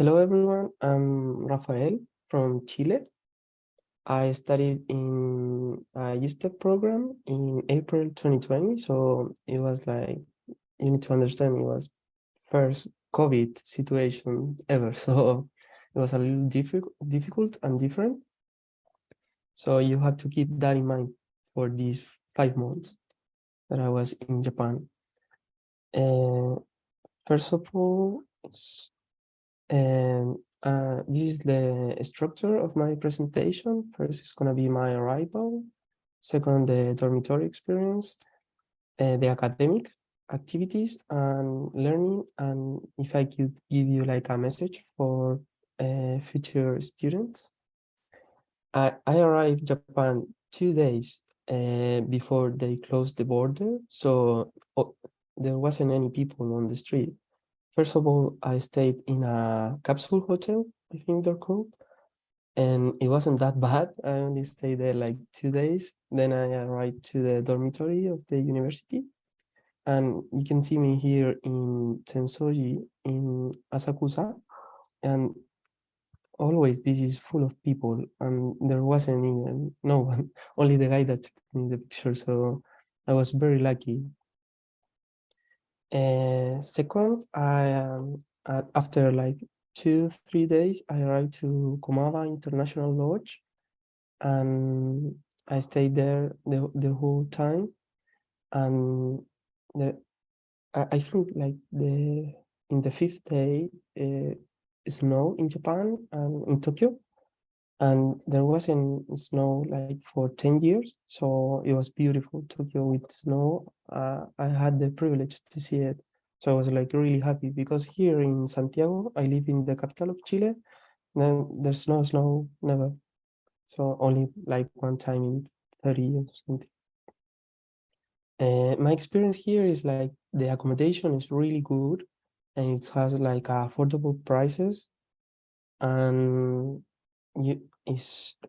Hello everyone, I'm Rafael from Chile. I studied in a USTEP program in April 2020, so it was like, you need to understand, it was first COVID situation ever, so it was a little difficult and different. So you have to keep that in mind for these 5 months that I was in Japan. First of all, this is the structure of my presentation. First is going to be my arrival. Second, the dormitory experience, the academic activities and learning. And if I could give you like a message for future students. I arrived Japan 2 days before they closed the border. So there wasn't any people on the street. First of all, I stayed in a capsule hotel, I think they're called, and it wasn't that bad. I only stayed there like 2 days. Then I arrived to the dormitory of the university, and you can see me here in Tensoji in Asakusa, and always this is full of people, and there wasn't even no one, only the guy that took me the picture, so I was very lucky. Second, after like 2-3 days, I arrived to Komaba International Lodge, and I stayed there the whole time. And I think like in the 5th day, snow in Japan and in Tokyo, and there wasn't snow like for 10 years, so it was beautiful. Tokyo with snow. I had the privilege to see it, so I was like really happy, because here in Santiago, I live in the capital of Chile, then there's no snow, never, so only like one time in 30 years or something. My experience here is like the accommodation is really good, and it has like affordable prices, and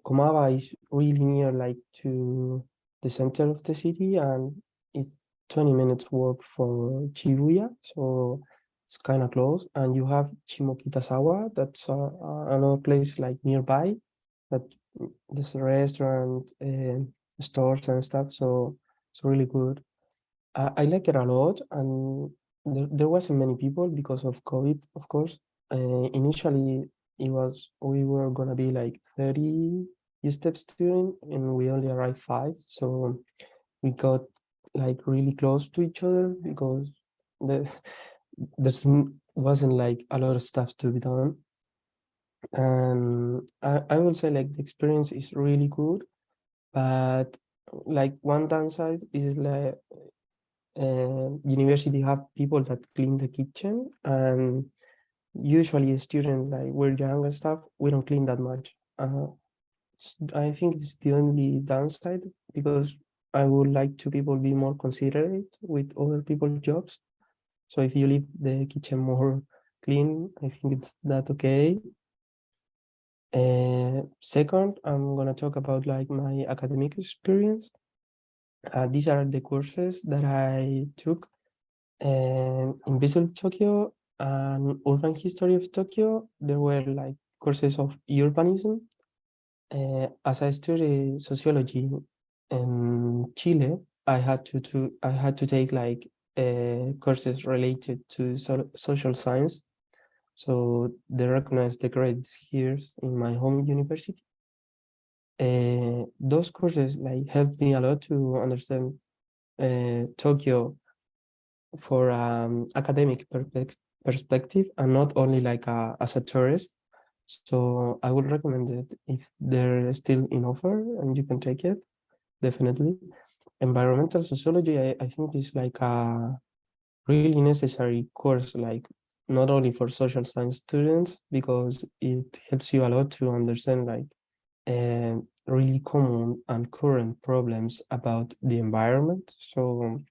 Komaba is really near like to the center of the city, and it's 20 minutes walk from Shibuya, so it's kind of close. And you have Shimokitazawa, that's another place like nearby, that there's a restaurant, stores and stuff, so it's really good. I like it a lot, and there wasn't many people because of COVID, of course. Initially, we were gonna be like 30 USTEP students, and we only arrived 5, so we got like really close to each other because there wasn't like a lot of stuff to be done. And I will say like the experience is really good, but like one downside is like university have people that clean the kitchen, and usually a student, like we're young and stuff, we don't clean that much. I think it's the only downside, because I would like to people be more considerate with other people's jobs. So if you leave the kitchen more clean, I think it's that okay. Second, I'm gonna talk about like my academic experience. These are the courses that I took in Visual Tokyo and Urban History of Tokyo. There were like courses of urbanism. As I studied sociology in Chile, I had to take like courses related to social science. So they recognize the grades here in my home university. Those courses like helped me a lot to understand Tokyo for academic perspective, and not only like as a tourist. So I would recommend it if they're still in offer and you can take it, definitely. Environmental sociology, I think is like a really necessary course, like not only for social science students, because it helps you a lot to understand like really common and current problems about the environment. So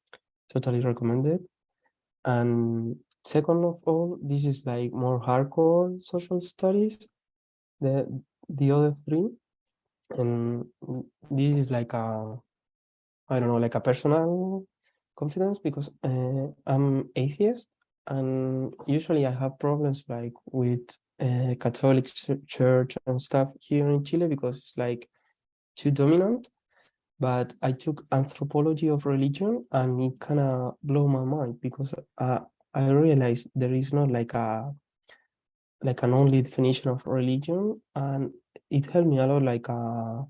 totally recommend it. And second of all, this is like more hardcore social studies, the other three. And this is like I don't know, like a personal confidence, because I'm atheist, and usually I have problems like with Catholic church and stuff here in Chile because it's like too dominant. But I took anthropology of religion and it kind of blew my mind because I realized there is not like an only definition of religion, and it helped me a lot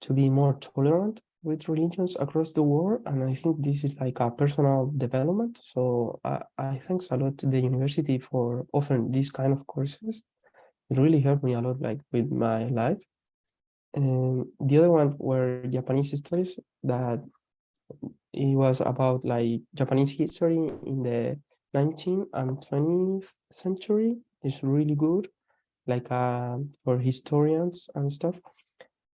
to be more tolerant with religions across the world. And I think this is like a personal development. So I thanks a lot to the university for offering these kind of courses. It really helped me a lot like with my life. And the other one were Japanese studies that it was about like Japanese history in the 19th and 20th century. It's really good, like for historians and stuff.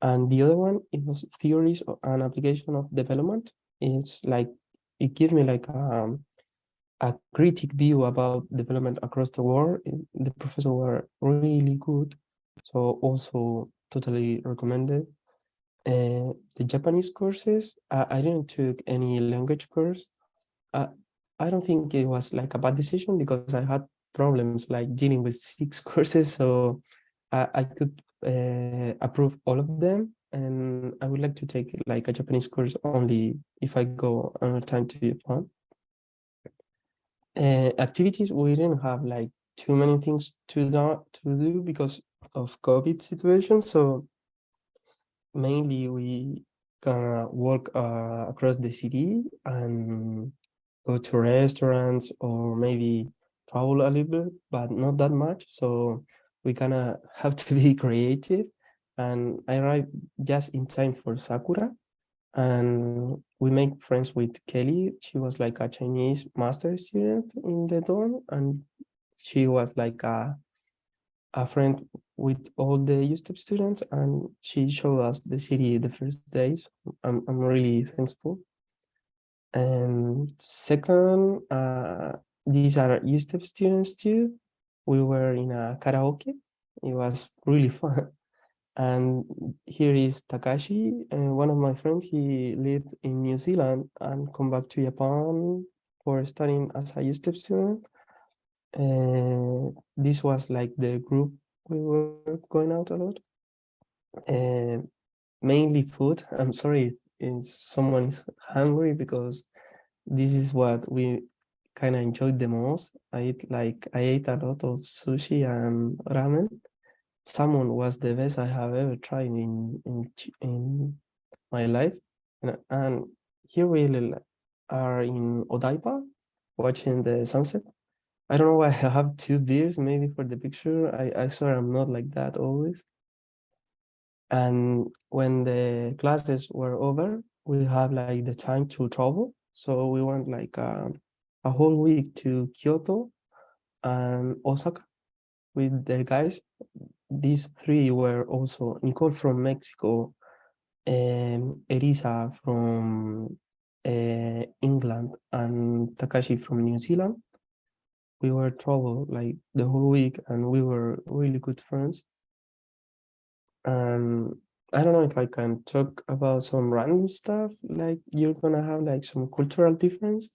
And the other one, it was theories and application of development. It's like, it gives me like a critic view about development across the world. The professors were really good. So also totally recommended. The Japanese courses, I didn't took any language course. Uh, I don't think it was like a bad decision because I had problems like dealing with 6 courses. So I could approve all of them. And I would like to take like a Japanese course only if I go another time to Japan. Activities, we didn't have like too many things to do because of COVID situation. So mainly we gonna walk across the city and go to restaurants or maybe travel a little bit, but not that much. So we kind of have to be creative. And I arrived just in time for Sakura. And we make friends with Kelly. She was like a Chinese master student in the dorm, and she was like a friend with all the USTEP students, and she showed us the city the first days. I'm really thankful. And second, these are USTEP students too. We were in a karaoke. It was really fun. And here is Takashi, one of my friends. He lived in New Zealand and come back to Japan for studying as a USTEP student. This was like the group we were going out a lot. Uh, Mainly food. I'm sorry if someone is hungry because this is what we kind of enjoyed the most. I ate a lot of sushi and ramen. Salmon was the best I have ever tried in my life. And here we are in Odaiba watching the sunset. I don't know why I have 2 beers, maybe for the picture. I swear I'm not like that always. And when the classes were over, we have like the time to travel. So we went like a whole week to Kyoto and Osaka with the guys. These 3 were also Nicole from Mexico, Erisa from England, and Takashi from New Zealand. We were travel like the whole week, and we were really good friends. I don't know if I can talk about some random stuff, like you're gonna have like some cultural difference.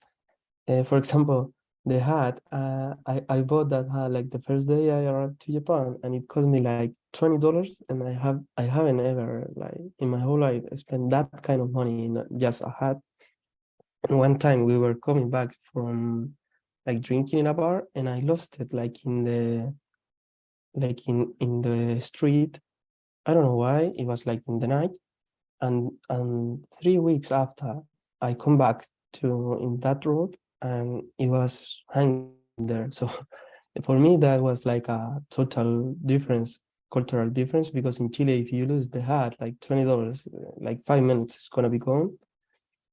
For example, the hat, I bought that hat like the first day I arrived to Japan, and it cost me like $20, and I haven't ever like in my whole life spent that kind of money in just a hat. And one time we were coming back from like drinking in a bar, and I lost it like in the street. I don't know why. It was like in the night, and 3 weeks after I come back to in that road, and it was hanging there. So for me that was like a total difference, cultural difference, because in Chile if you lose the hat like $20, like 5 minutes it's gonna be gone.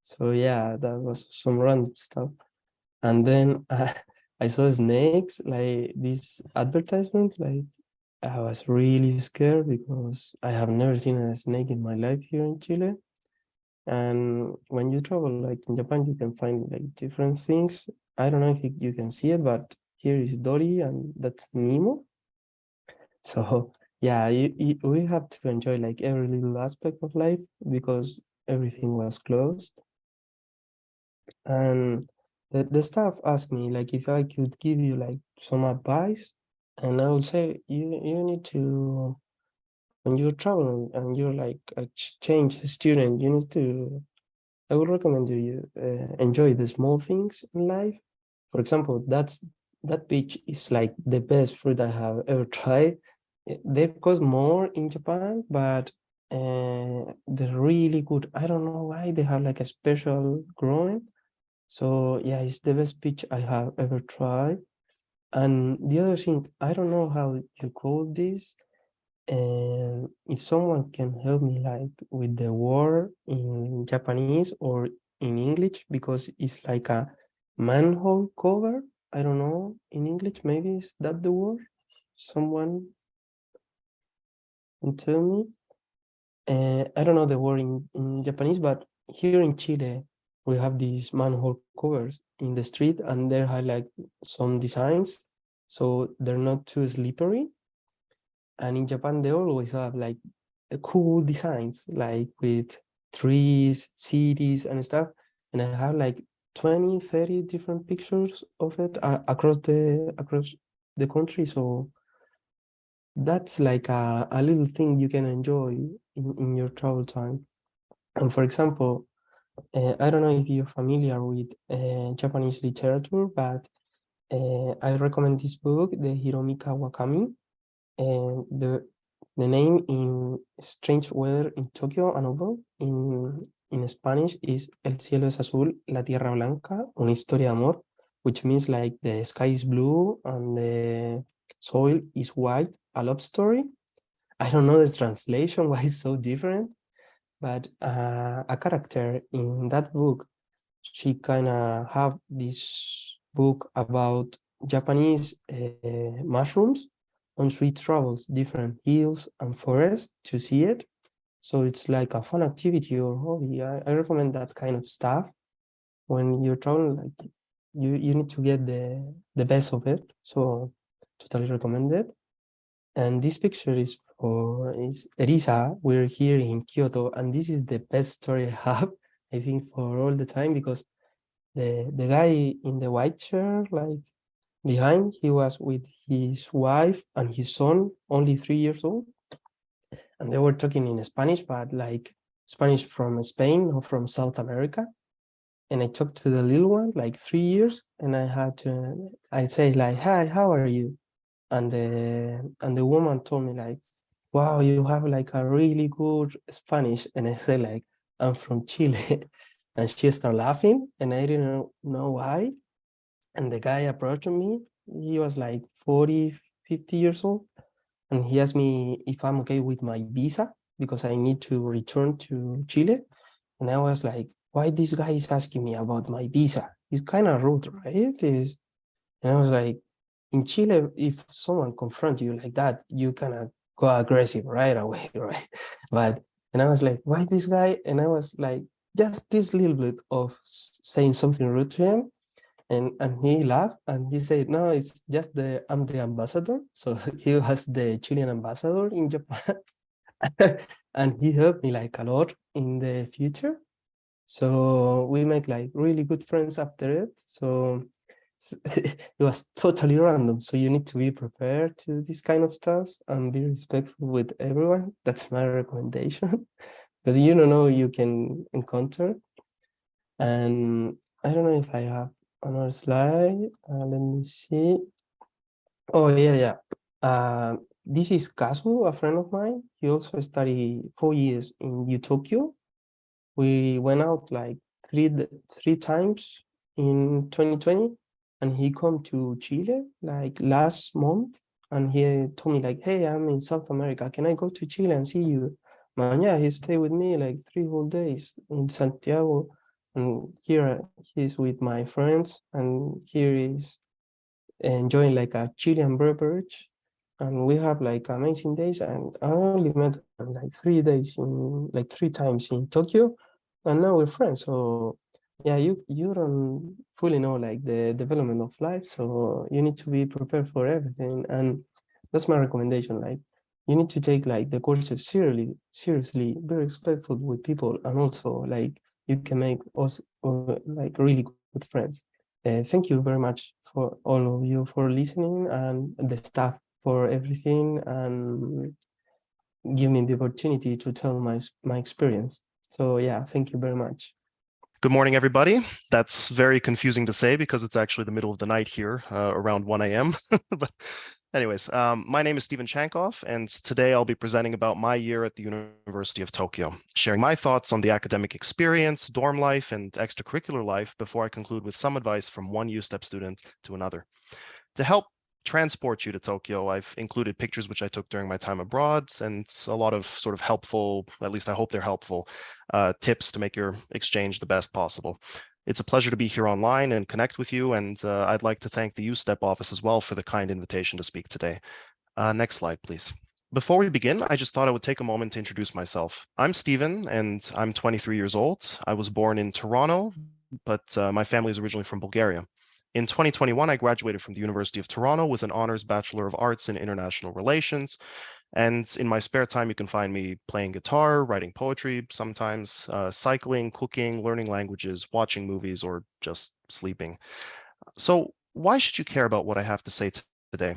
So yeah, that was some random stuff. And then I saw snakes, like this advertisement, like I was really scared because I have never seen a snake in my life here in Chile. And when you travel like in Japan, you can find like different things. I don't know if you can see it, but here is Dory and that's Nemo. So yeah, we have to enjoy like every little aspect of life because everything was closed. And the staff asked me like if I could give you like some advice. And I would say you need to, when you're traveling and you're like a change student, you need to, I would recommend you enjoy the small things in life. For example, that peach is like the best fruit I have ever tried. They cost more in Japan, but they're really good. I don't know why they have like a special growing. So yeah, it's the best peach I have ever tried. And the other thing, I don't know how you call this. And if someone can help me like with the word in Japanese or in English, because it's like a manhole cover. I don't know in English, maybe is that the word? Someone can tell me. I don't know the word in Japanese, but here in Chile, we have these manhole covers in the street and they have like some designs. So they're not too slippery. And in Japan, they always have like cool designs, like with trees, cities, and stuff. And I have like 20, 30 different pictures of it across the country. So that's like a little thing you can enjoy in your travel time. And for example, I don't know if you're familiar with Japanese literature, but I recommend this book, the Hiromi Kawakami. And the name in Strange Weather in Tokyo, a novel in Spanish is El cielo es azul, la tierra blanca, una historia de amor, which means like the sky is blue and the soil is white, a love story. I don't know the translation, why it's so different, but a character in that book, she kind of have this book about Japanese mushrooms on street travels, different hills and forests to see it. So it's like a fun activity or hobby. I recommend that kind of stuff when you're traveling. Like you need to get the best of it. So totally recommend it. And this picture is Elisa. We're here in Kyoto, and this is the best story I have, I think, for all the time, because the guy in the white chair, like behind, he was with his wife and his son, only 3 years old, and they were talking in Spanish, but like Spanish from Spain or from South America. And I talked to the little one, like 3 years, and I say like, "Hi, how are you?" And the woman told me like, "Wow, you have like a really good Spanish." And I said like, "I'm from Chile." And she started laughing, and I didn't know why. And the guy approached me. He was like 40, 50 years old. And he asked me if I'm okay with my visa because I need to return to Chile. And I was like, why this guy is asking me about my visa? He's kind of rude, right? And I was like, in Chile, if someone confronts you like that, you kind of go aggressive right away, right? But, and I was like, why this guy? And I was like, just this little bit of saying something rude to him. And he laughed and he said, no, it's just I'm the ambassador. So he was the Chilean ambassador in Japan. And he helped me like a lot in the future. So we make like really good friends after it. So it was totally random. So you need to be prepared to this kind of stuff and be respectful with everyone. That's my recommendation. Because you don't know you can encounter. And I don't know if I have another slide. Let me see. Oh, yeah, yeah. This is Kazu, a friend of mine. He also studied 4 years in UTokyo. We went out like three times in 2020, and he come to Chile like last month, and he told me like, hey, I'm in South America. Can I go to Chile and see you? Man, yeah, he stayed with me like 3 whole days in Santiago, and here he's with my friends, and here is enjoying like a Chilean beverage, and we have like amazing days. And I only met them like 3 days in like 3 times in Tokyo, and now we're friends. So yeah, you don't fully know like the development of life, so you need to be prepared for everything. And that's my recommendation. Like you need to take like the courses seriously, be respectful with people, and also like you can make also like really good friends. Thank you very much for all of you for listening and the staff for everything and give me the opportunity to tell my experience. So yeah, thank you very much. Good morning, everybody. That's very confusing to say because it's actually the middle of the night here, around 1 a.m. But anyways, my name is Steven Chankoff, and today I'll be presenting about my year at the University of Tokyo, sharing my thoughts on the academic experience, dorm life, and extracurricular life before I conclude with some advice from one USTEP student to another. To help transport you to Tokyo, I've included pictures which I took during my time abroad and a lot of sort of helpful, at least I hope they're helpful, tips to make your exchange the best possible. It's a pleasure to be here online and connect with you, and I'd like to thank the USTEP office as well for the kind invitation to speak today. Next slide, please. Before we begin, I just thought I would take a moment to introduce myself. I'm Steven, and I'm 23 years old. I was born in Toronto, but my family is originally from Bulgaria. In 2021, I graduated from the University of Toronto with an honors Bachelor of Arts in International Relations. And in my spare time, you can find me playing guitar, writing poetry sometimes, cycling, cooking, learning languages, watching movies, or just sleeping. So why should you care about what I have to say today?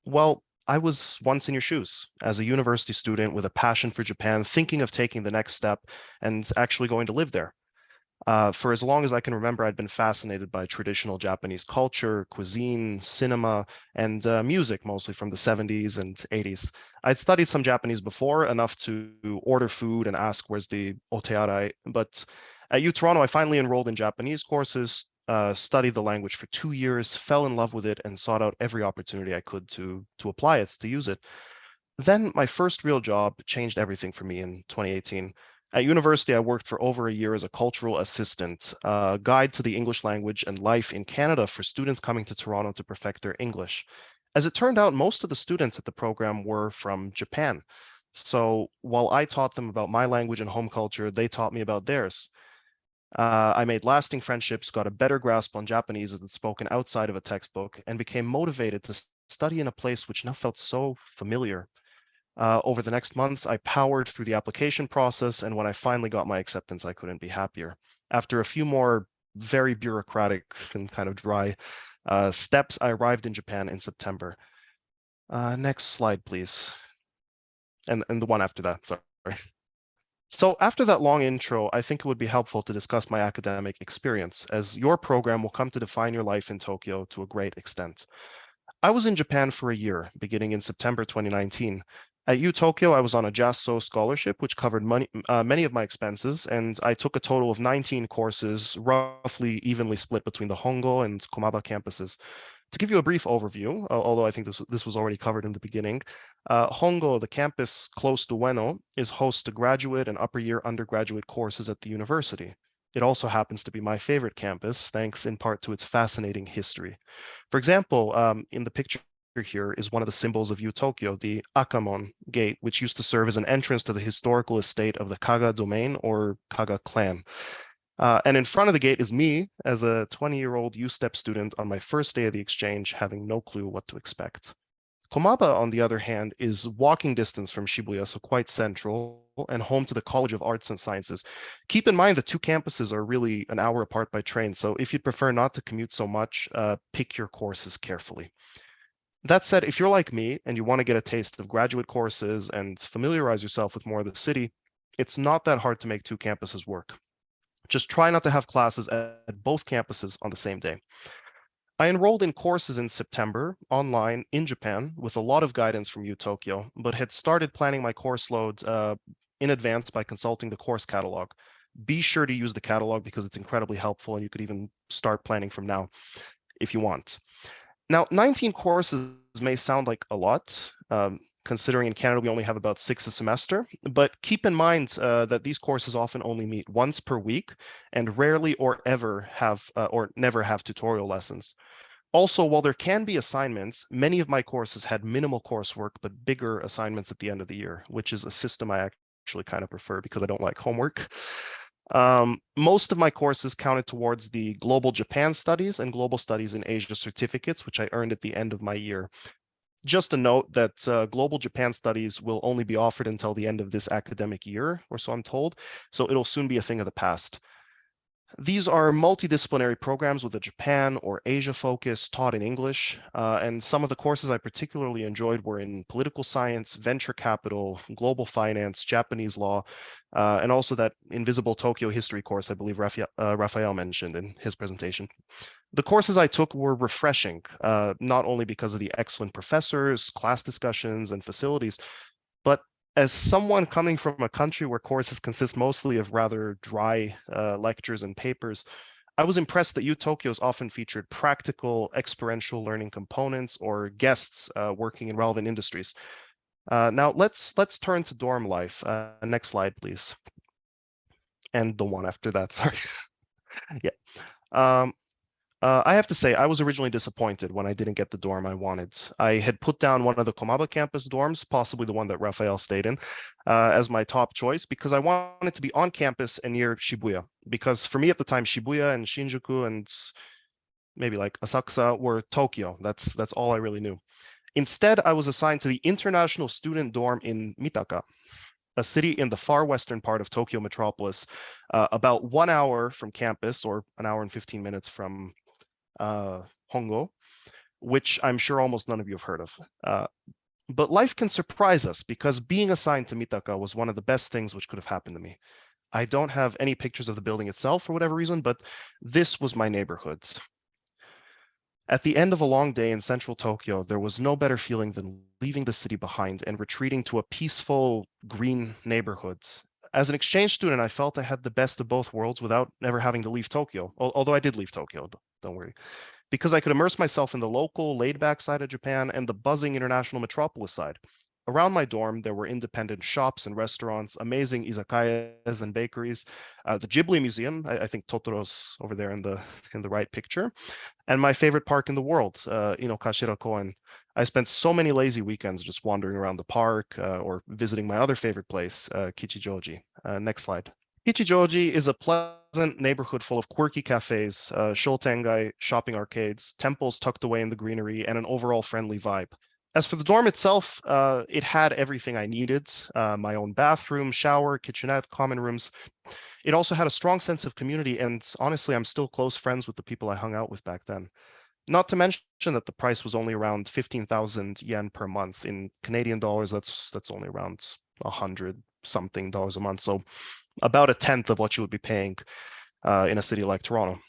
Well, I was once in your shoes as a university student with a passion for Japan, thinking of taking the next step and actually going to live there. For as long as I can remember, I'd been fascinated by traditional Japanese culture, cuisine, cinema, and music, mostly from the 70s and 80s. I'd studied some Japanese before, enough to order food and ask where's the otearai. But at U Toronto, I finally enrolled in Japanese courses, studied the language for 2 years, fell in love with it, and sought out every opportunity I could to apply it, to use it. Then my first real job changed everything for me in 2018. At university, I worked for over a year as a cultural assistant, a guide to the English language and life in Canada for students coming to Toronto to perfect their English. As it turned out, most of the students at the program were from Japan. So while I taught them about my language and home culture, they taught me about theirs. I made lasting friendships, got a better grasp on Japanese as it's spoken outside of a textbook, and became motivated to study in a place which now felt so familiar. Over the next months, I powered through the application process, and when I finally got my acceptance, I couldn't be happier. After a few more very bureaucratic and kind of dry steps, I arrived in Japan in September. Next slide, please. And the one after that, sorry. So after that long intro, I think it would be helpful to discuss my academic experience, as your program will come to define your life in Tokyo to a great extent. I was in Japan for a year, beginning in September 2019. At UTokyo, I was on a JASO scholarship, which covered many of my expenses, and I took a total of 19 courses, roughly evenly split between the Hongo and Komaba campuses. To give you a brief overview, although I think this was already covered in the beginning, Hongo, the campus close to Ueno, is host to graduate and upper year undergraduate courses at the university. It also happens to be my favorite campus, thanks in part to its fascinating history. For example, in the picture here is one of the symbols of UTokyo, the Akamon gate, which used to serve as an entrance to the historical estate of the Kaga domain or Kaga clan. And in front of the gate is me as a 20-year-old USTEP student on my first day of the exchange, having no clue what to expect. Komaba, on the other hand, is walking distance from Shibuya, so quite central, and home to the College of Arts and Sciences. Keep in mind the two campuses are really an hour apart by train, so if you'd prefer not to commute so much, pick your courses carefully. That said, if you're like me and you want to get a taste of graduate courses and familiarize yourself with more of the city, it's not that hard to make two campuses work. Just try not to have classes at both campuses on the same day. I enrolled in courses in September online in Japan with a lot of guidance from UTokyo, but had started planning my course loads in advance by consulting the course catalog. Be sure to use the catalog because it's incredibly helpful, and you could even start planning from now if you want. Now, 19 courses may sound like a lot, considering in Canada we only have about 6 a semester, but keep in mind that these courses often only meet once per week and rarely or ever have or never have tutorial lessons. Also, while there can be assignments, many of my courses had minimal coursework but bigger assignments at the end of the year, which is a system I actually kind of prefer because I don't like homework. Most of my courses counted towards the Global Japan Studies and Global Studies in Asia certificates, which I earned at the end of my year. Just a note that Global Japan Studies will only be offered until the end of this academic year, or so I'm told, so it'll soon be a thing of the past. These are multidisciplinary programs with a Japan or Asia focus taught in English. And some of the courses I particularly enjoyed were in political science, venture capital, global finance, Japanese law, and also that invisible Tokyo history course I believe Raphael mentioned in his presentation. The courses I took were refreshing, not only because of the excellent professors, class discussions, and facilities, but as someone coming from a country where courses consist mostly of rather dry lectures and papers, I was impressed that UTokyo's often featured practical, experiential learning components or guests working in relevant industries. Now let's turn to dorm life. Next slide, please. And the one after that, sorry. Yeah. I have to say, I was originally disappointed when I didn't get the dorm I wanted. I had put down one of the Komaba campus dorms, possibly the one that Raphael stayed in, as my top choice because I wanted to be on campus and near Shibuya. Because for me at the time, Shibuya and Shinjuku and maybe like Asakusa were Tokyo. That's all I really knew. Instead, I was assigned to the international student dorm in Mitaka, a city in the far western part of Tokyo metropolis, about 1 hour from campus or an hour and 15 minutes from Hongo, which I'm sure almost none of you have heard of. But life can surprise us because being assigned to Mitaka was one of the best things which could have happened to me. I don't have any pictures of the building itself for whatever reason, but this was my neighborhood. At the end of a long day in central Tokyo, there was no better feeling than leaving the city behind and retreating to a peaceful, green neighborhood. As an exchange student, I felt I had the best of both worlds without ever having to leave Tokyo, although I did leave Tokyo, don't worry, because I could immerse myself in the local, laid-back side of Japan and the buzzing international metropolis side. Around my dorm, there were independent shops and restaurants, amazing izakayas and bakeries, the Ghibli Museum, I think Totoro's over there in the right picture, and my favorite park in the world, Inokashira Koen. I spent so many lazy weekends just wandering around the park or visiting my other favorite place, Kichijoji. Next slide. Kichijoji is a pleasant neighborhood full of quirky cafes, shotengai, shopping arcades, temples tucked away in the greenery, and an overall friendly vibe. As for the dorm itself, it had everything I needed, my own bathroom, shower, kitchenette, common rooms. It also had a strong sense of community, and honestly, I'm still close friends with the people I hung out with back then. Not to mention that the price was only around 15,000 yen per month. In Canadian dollars, that's only around 100 something dollars a month. So about a tenth of what you would be paying in a city like Toronto.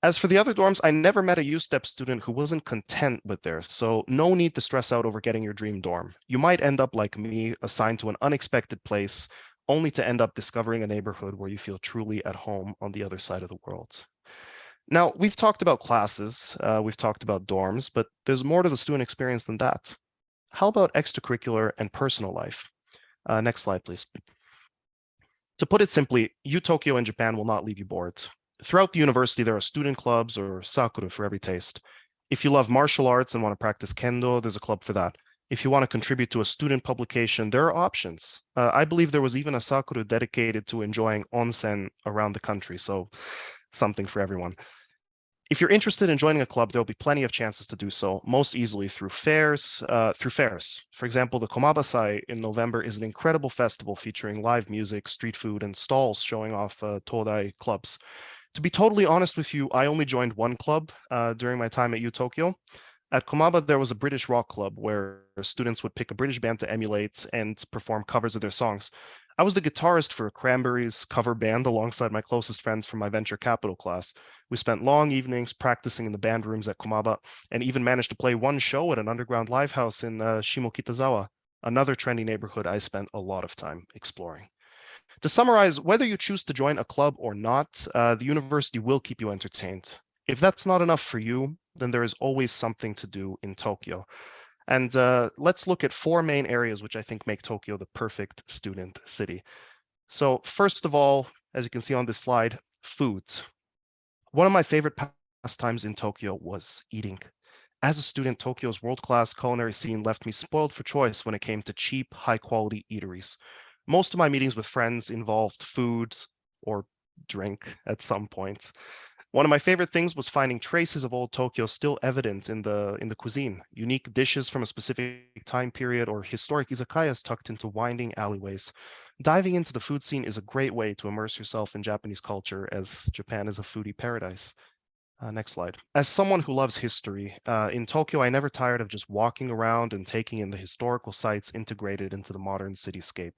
As for the other dorms, I never met a USTEP student who wasn't content with theirs, so no need to stress out over getting your dream dorm. You might end up like me, assigned to an unexpected place, only to end up discovering a neighborhood where you feel truly at home on the other side of the world. Now, we've talked about classes, we've talked about dorms, but there's more to the student experience than that. How about extracurricular and personal life? Next slide, please. To put it simply, UTokyo in Japan will not leave you bored. Throughout the university, there are student clubs or sakura for every taste. If you love martial arts and want to practice kendo, there's a club for that. If you want to contribute to a student publication, there are options. I believe there was even a sakura dedicated to enjoying onsen around the country, so something for everyone. If you're interested in joining a club, there'll be plenty of chances to do so, most easily through fairs. For example, the Komabasai in November is an incredible festival featuring live music, street food, and stalls showing off Todai clubs. To be totally honest with you, I only joined one club during my time at UTokyo. At Komaba, there was a British rock club where students would pick a British band to emulate and perform covers of their songs. I was the guitarist for a Cranberries cover band alongside my closest friends from my venture capital class. We spent long evenings practicing in the band rooms at Komaba and even managed to play one show at an underground live house in Shimokitazawa, another trendy neighborhood I spent a lot of time exploring. To summarize, whether you choose to join a club or not, the university will keep you entertained. If that's not enough for you, then there is always something to do in Tokyo. And let's look at 4 main areas which I think make Tokyo the perfect student city. So first of all, as you can see on this slide, food. One of my favorite pastimes in Tokyo was eating. As a student, Tokyo's world-class culinary scene left me spoiled for choice when it came to cheap, high-quality eateries. Most of my meetings with friends involved food or drink at some point. One of my favorite things was finding traces of old Tokyo still evident in the cuisine, unique dishes from a specific time period or historic izakayas tucked into winding alleyways. Diving into the food scene is a great way to immerse yourself in Japanese culture, as Japan is a foodie paradise. Next slide. As someone who loves history, in Tokyo, I never tired of just walking around and taking in the historical sites integrated into the modern cityscape.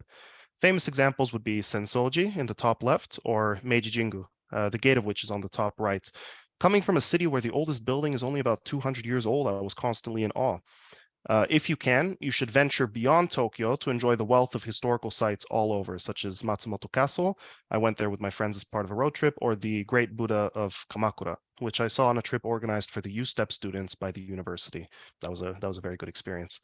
Famous examples would be Sensoji in the top left or Meiji Jingu, the gate of which is on the top right. Coming from a city where the oldest building is only about 200 years old, I was constantly in awe. If you can, you should venture beyond Tokyo to enjoy the wealth of historical sites all over, such as Matsumoto Castle. I went there with my friends as part of a road trip, or the Great Buddha of Kamakura, which I saw on a trip organized for the USTEP students by the university. That was a very good experience.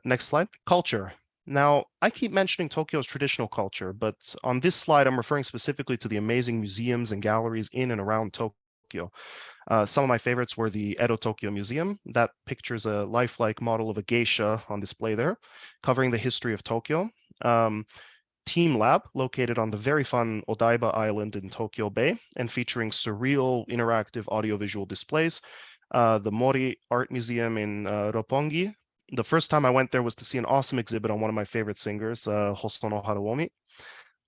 Next slide. Culture. Now, I keep mentioning Tokyo's traditional culture, but on this slide, I'm referring specifically to the amazing museums and galleries in and around Tokyo. Some of my favorites were the Edo Tokyo Museum. That pictures a lifelike model of a geisha on display there, covering the history of Tokyo. Team Lab, located on the very fun Odaiba Island in Tokyo Bay, and featuring surreal interactive audiovisual displays. The Mori Art Museum in Roppongi. The first time I went there was to see an awesome exhibit on one of my favorite singers, Hosono Haruomi.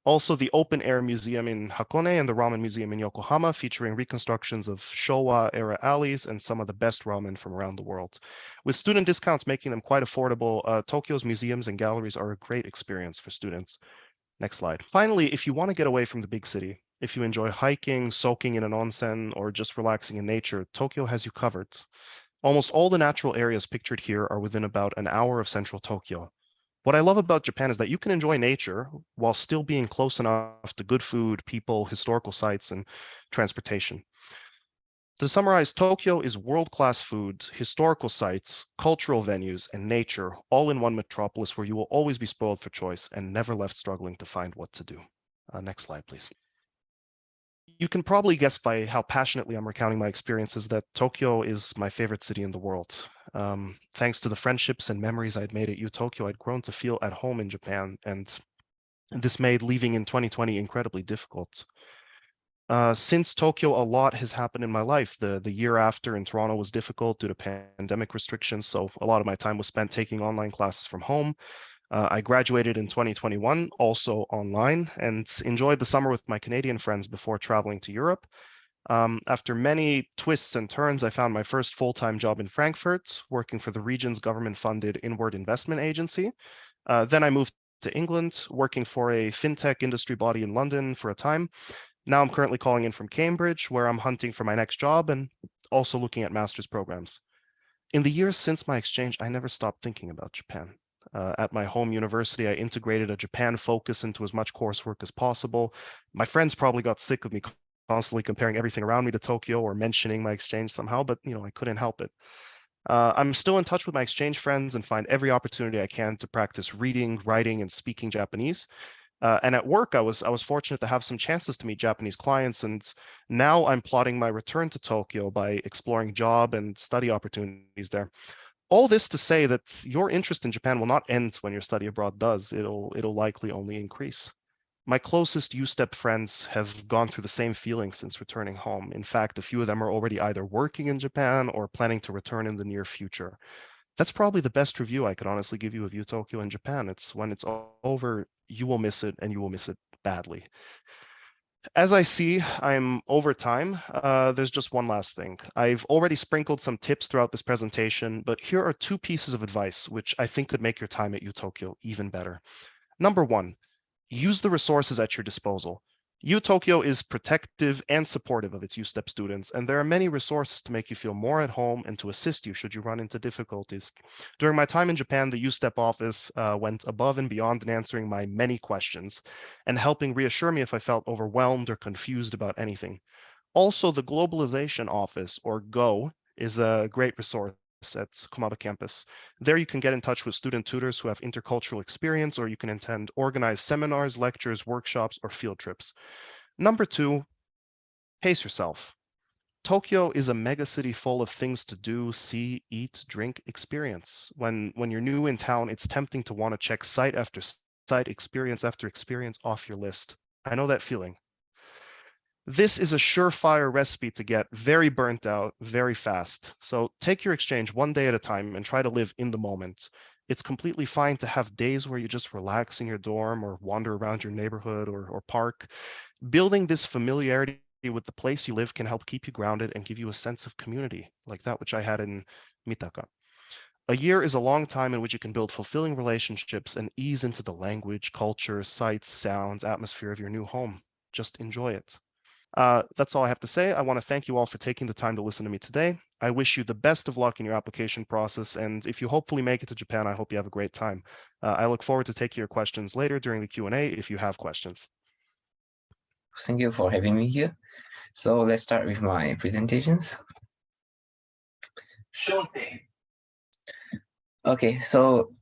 Also, the Open Air Museum in Hakone and the Ramen Museum in Yokohama, featuring reconstructions of Showa-era alleys and some of the best ramen from around the world. With student discounts making them quite affordable, Tokyo's museums and galleries are a great experience for students. Next slide. Finally, if you want to get away from the big city, if you enjoy hiking, soaking in an onsen, or just relaxing in nature, Tokyo has you covered. Almost all the natural areas pictured here are within about an hour of central Tokyo. What I love about Japan is that you can enjoy nature while still being close enough to good food, people, historical sites, and transportation. To summarize, Tokyo is world-class food, historical sites, cultural venues, and nature, all in one metropolis where you will always be spoiled for choice and never left struggling to find what to do. Next slide, please. You can probably guess by how passionately I'm recounting my experiences that Tokyo is my favorite city in the world. Thanks to the friendships and memories I'd made at UTokyo, I'd grown to feel at home in Japan, and this made leaving in 2020 incredibly difficult. Since Tokyo, a lot has happened in my life. The year after in Toronto was difficult due to pandemic restrictions, so a lot of my time was spent taking online classes from home. I graduated in 2021, also online, and enjoyed the summer with my Canadian friends before traveling to Europe. After many twists and turns, I found my first full-time job in Frankfurt, working for the region's government-funded inward investment agency. Then I moved to England, working for a fintech industry body in London for a time. Now I'm currently calling in from Cambridge, where I'm hunting for my next job and also looking at master's programs. In the years since my exchange, I never stopped thinking about Japan. At my home university, I integrated a Japan focus into as much coursework as possible. My friends probably got sick of me constantly comparing everything around me to Tokyo or mentioning my exchange somehow, but I couldn't help it. I'm still in touch with my exchange friends and find every opportunity I can to practice reading, writing, and speaking Japanese. And at work, I was fortunate to have some chances to meet Japanese clients, and now I'm plotting my return to Tokyo by exploring job and study opportunities there. All this to say that your interest in Japan will not end when your study abroad does. It'll likely only increase. My closest USTEP friends have gone through the same feelings since returning home. In fact, a few of them are already either working in Japan or planning to return in the near future. That's probably the best review I could honestly give you of UTokyo in Japan. It's when it's over, you will miss it, and you will miss it badly. As I see, I'm over time. There's just one last thing. I've already sprinkled some tips throughout this presentation, but here are two pieces of advice which I think could make your time at UTokyo even better. Number one, use the resources at your disposal. UTokyo is protective and supportive of its USTEP students, and there are many resources to make you feel more at home and to assist you should you run into difficulties. During my time in Japan, the USTEP office went above and beyond in answering my many questions and helping reassure me if I felt overwhelmed or confused about anything. Also, the Globalization Office, or GO, is a great resource at Komaba campus. There you can get in touch with student tutors who have intercultural experience, or you can attend organized seminars, lectures, workshops, or field trips. Number two, pace yourself. Tokyo is a megacity full of things to do, see, eat, drink, experience. When you're new in town, it's tempting to want to check site after site, experience after experience off your list. I know that feeling. This is a surefire recipe to get very burnt out very fast. So take your exchange one day at a time and try to live in the moment. It's completely fine to have days where you just relax in your dorm or wander around your neighborhood or park. Building this familiarity with the place you live can help keep you grounded and give you a sense of community, like that which I had in Mitaka. A year is a long time in which you can build fulfilling relationships and ease into the language, culture, sights, sounds, atmosphere of your new home. Just enjoy it. That's all I have to say. I want to thank you all for taking the time to listen to me today. I wish you the best of luck in your application process. And if you hopefully make it to Japan, I hope you have a great time. I look forward to taking your questions later during the Q&A if you have questions. Thank you for having me here. So let's start with my presentations. Sure thing. Okay, so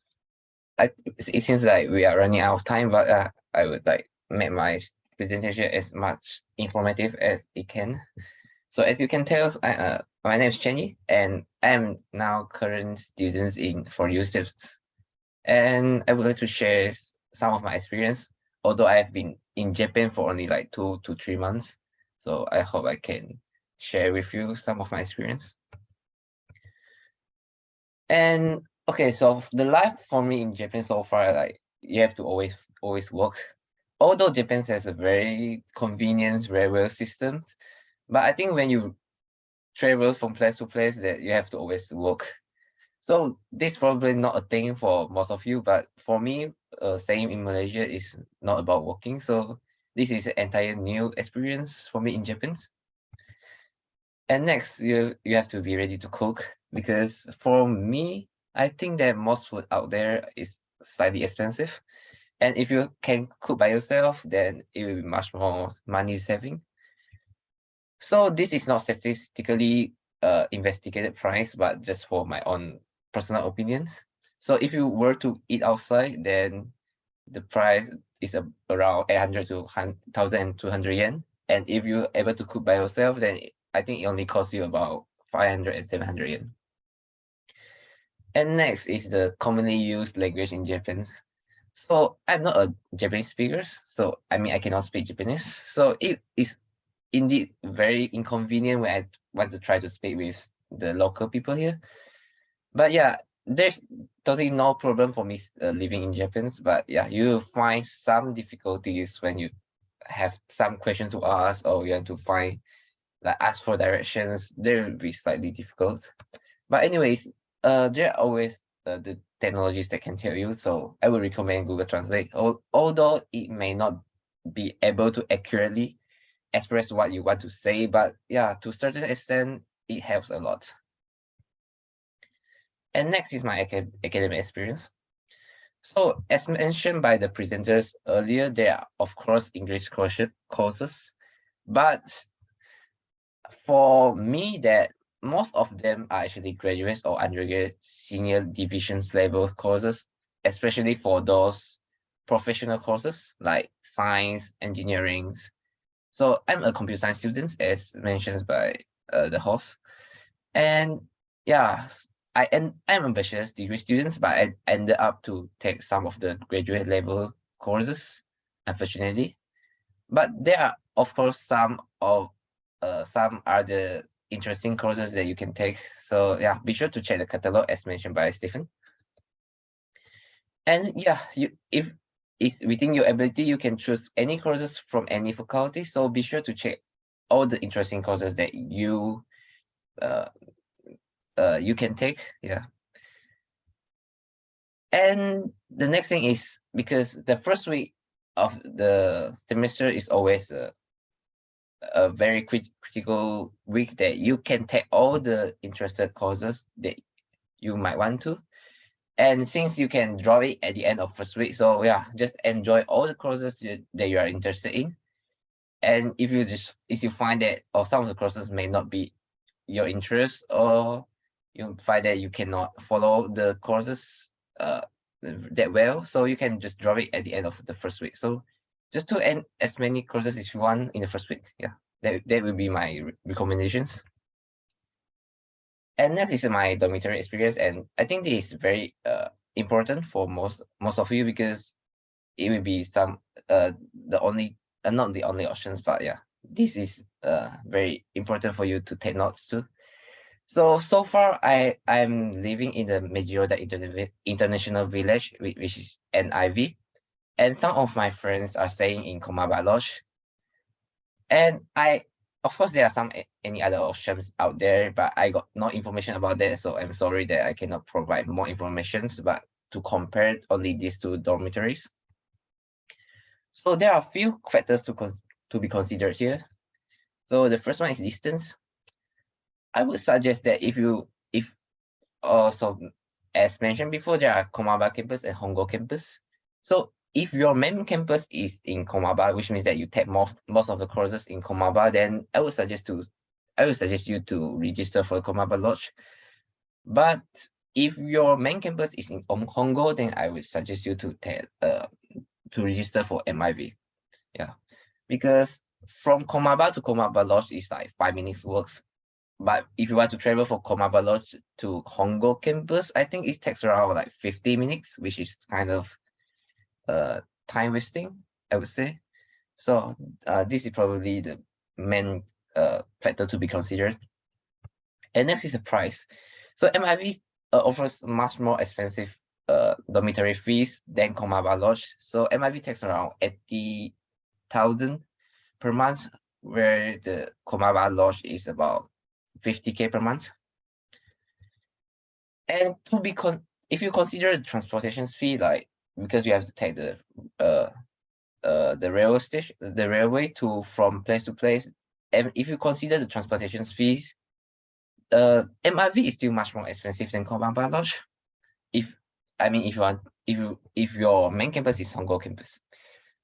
it seems like we are running out of time, but I would like make my presentation as much informative as it can. So as you can tell, my name is Chenny, and I'm now current student for USTEP. And I would like to share some of my experience, although I have been in Japan for only like 2 to 3 months. So I hope I can share with you some of my experience. And okay, so the life for me in Japan so far, like you have to always work. Although Japan has a very convenient railway system, but I think when you travel from place to place, that you have to always work. So this is probably not a thing for most of you, but for me, staying in Malaysia is not about working. So this is an entire new experience for me in Japan. And next, you have to be ready to cook, because for me, I think that most food out there is slightly expensive. And if you can cook by yourself, then it will be much more money saving. So this is not statistically investigated price, but just for my own personal opinions. So if you were to eat outside, then the price is around 800 to 1,200 yen. And if you're able to cook by yourself, then I think it only costs you about 500 and 700 yen. And next is the commonly used language in Japan. So I'm not a Japanese speaker, so I mean I cannot speak Japanese. So it is indeed very inconvenient when I want to try to speak with the local people here. But yeah, there's totally no problem for me living in Japan. But yeah, you find some difficulties when you have some questions to ask, or you want to find ask for directions. They will be slightly difficult. But anyways, there are always the technologies that can help you. So I would recommend Google Translate, although it may not be able to accurately express what you want to say, but yeah, to a certain extent, it helps a lot. And next is my academic experience. So as mentioned by the presenters earlier, there are of course English courses, but for me, that most of them are actually graduates or undergraduate senior divisions level courses, especially for those professional courses like science, engineering. So I'm a computer science student, as mentioned by the host. And yeah, I'm a bachelor's degree student, but I ended up to take some of the graduate level courses, unfortunately. But there are, of course, some other interesting courses that you can take. So yeah, be sure to check the catalog as mentioned by Stephen. And yeah, if it's within your ability, you can choose any courses from any faculty. So be sure to check all the interesting courses that you can take. Yeah. And the next thing is, because the first week of the semester is always a very critical week that you can take all the interested courses that you might want to. And since you can draw it at the end of first week, so yeah, just enjoy all the courses that you are interested in. And if you find that or some of the courses may not be your interest, or you find that you cannot follow the courses that well, so you can just drop it at the end of the first week. So just to end as many courses as you want in the first week. Yeah, that will be my recommendations. And next is my dormitory experience, and I think this is very important for most of you, because it will be some the only not the only options, but yeah, this is very important for you to take notes too. So far, I'm living in the Mejiroda International Village, which is NIV, and some of my friends are staying in Komaba Lodge. And of course, there are some any other options out there, but I got no information about that, so I'm sorry that I cannot provide more information. But to compare only these two dormitories, so there are a few factors to be considered here. So the first one is distance. I would suggest that if also, as mentioned before, there are Komaba campus and Hongo campus. So if your main campus is in Komaba, which means that you take most of the courses in Komaba, then I would suggest you to register for Komaba Lodge. But if your main campus is in Hongo, then I would suggest you to register for MIV. Yeah, because from Komaba to Komaba Lodge is like 5 minutes works. But if you want to travel from Komaba Lodge to Hongo campus, I think it takes around like 50 minutes, which is kind of time wasting, I would say. So this is probably the main factor to be considered. And next is the price. So MIV offers much more expensive dormitory fees than Komaba Lodge. So MIV takes around 80,000 per month, where the Komaba Lodge is about 50K per month. And if you consider the transportation fee, like because you have to take the railway from place to place, and if you consider the transportation fees, MIV is still much more expensive than Komaba Lodge. If your main campus is Hongo campus.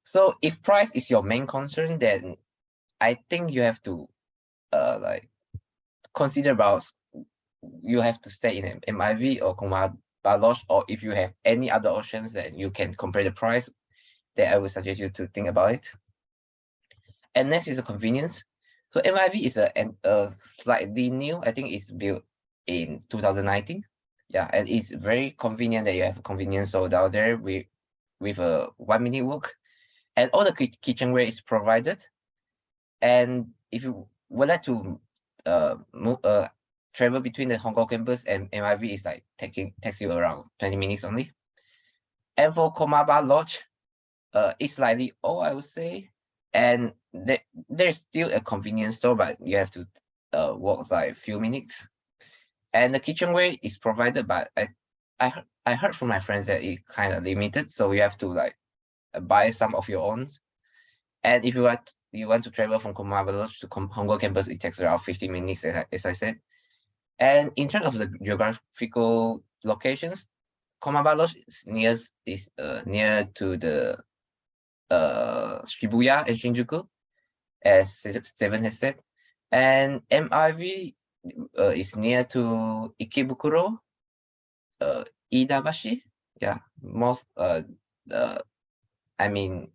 So if price is your main concern, then I think you have to like consider about you have to stay in MIV or Komaba Lodge, or if you have any other options that you can compare the price, then I would suggest you to think about it. And next is the convenience. So MIV is a slightly new. I think it's built in 2019. Yeah, and it's very convenient that you have a convenience store down there with a 1 minute walk, and all the kitchenware is provided. And if you would like to travel between the Hong Kong campus and MIV, is like takes you around 20 minutes only. And for Komaba Lodge, it's slightly old, I would say, and there's still a convenience store, but you have to walk like a few minutes. And the kitchenware is provided, but I heard from my friends that it's kind of limited, so you have to like buy some of your own. And if you want to travel from Komaba Lodge to Hongo campus, it takes around 50 minutes, as I said. And in terms of the geographical locations, Komaba Lodge is near to the Shibuya and Shinjuku, as Steven has said. And MIV is near to Ikebukuro, Iidabashi. Yeah, I mean,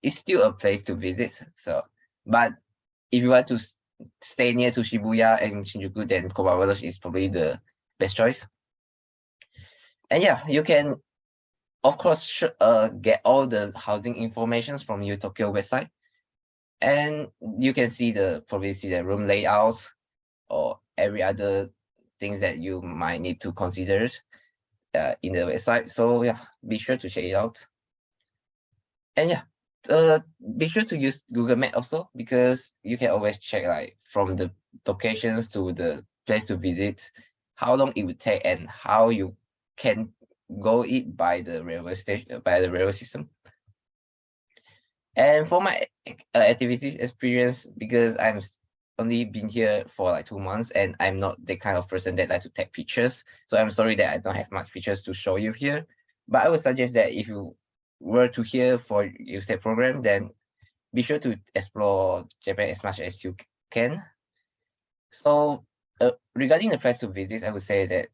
it's still a place to visit. So, but if you want to stay near to Shibuya and Shinjuku, then Komaba Lodge is probably the best choice. And yeah, you can, of course, get all the housing information from UTokyo website, and you can probably see the room layouts or every other things that you might need to consider in the website. So yeah, be sure to check it out. And yeah, be sure to use Google Maps also, because you can always check like from the locations to the place to visit, how long it would take and how you can go it by the railway station, by the railway system. And for my activities experience, because I'm only been here for like 2 months and I'm not the kind of person that like to take pictures, so I'm sorry that I don't have much pictures to show you here. But I would suggest that if you were to here for USTEP program, then be sure to explore Japan as much as you can. So regarding the place to visit, I would say that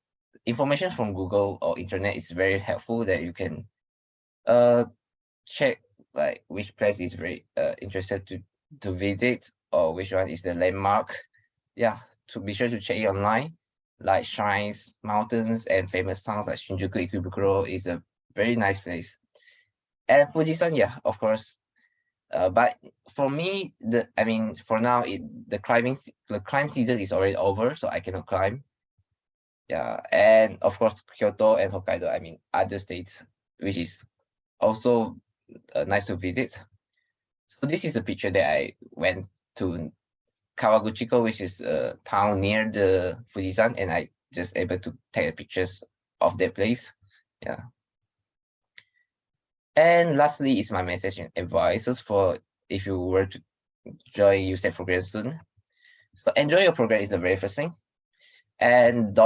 information from Google or internet is very helpful, that you can check like which place is very interested to visit, or which one is the landmark. Yeah, to be sure to check it online, like shrines, mountains, and famous towns like Shinjuku, Ikebukuro is a very nice place. And Fujisan, yeah, of course, But for me, for now, the climb season is already over, so I cannot climb. Yeah, and of course Kyoto and Hokkaido, other states, which is also nice to visit. So this is a picture that I went to Kawaguchiko, which is a town near the Fujisan, and I just able to take pictures of that place. Yeah. And lastly is my message and advices for if you were to join USTEP program soon. So enjoy your program is the very first thing. And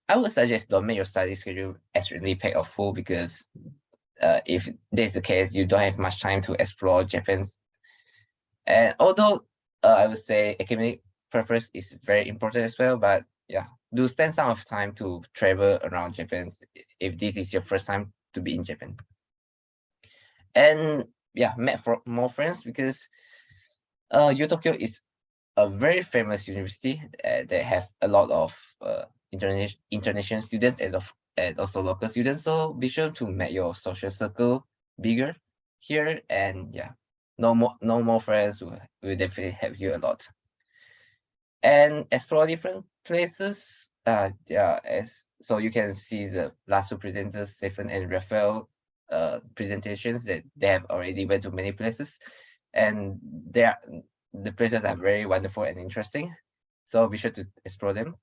I would suggest don't make your study schedule extremely packed or full, because if this is the case, you don't have much time to explore Japan's. And although I would say academic purpose is very important as well, but yeah, do spend some of time to travel around Japan if this is your first time to be in Japan. And yeah, met for more friends, because UTokyo is a very famous university that have a lot of international students and also local students. So be sure to make your social circle bigger here, and yeah, no more friends will definitely help you a lot. And explore different places. So you can see the last two presenters, Stephen and Raphael, presentations that they have already went to many places, and the places are very wonderful and interesting. So be sure to explore them.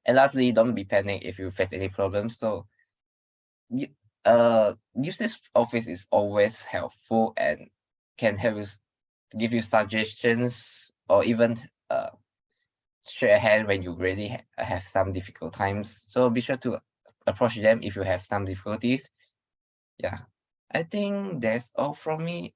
And lastly, don't be panicked if you face any problems. So USTEP office is always helpful and can help you, give you suggestions, or even share a hand when you really have some difficult times. So be sure to approach them if you have some difficulties. Yeah, I think that's all from me.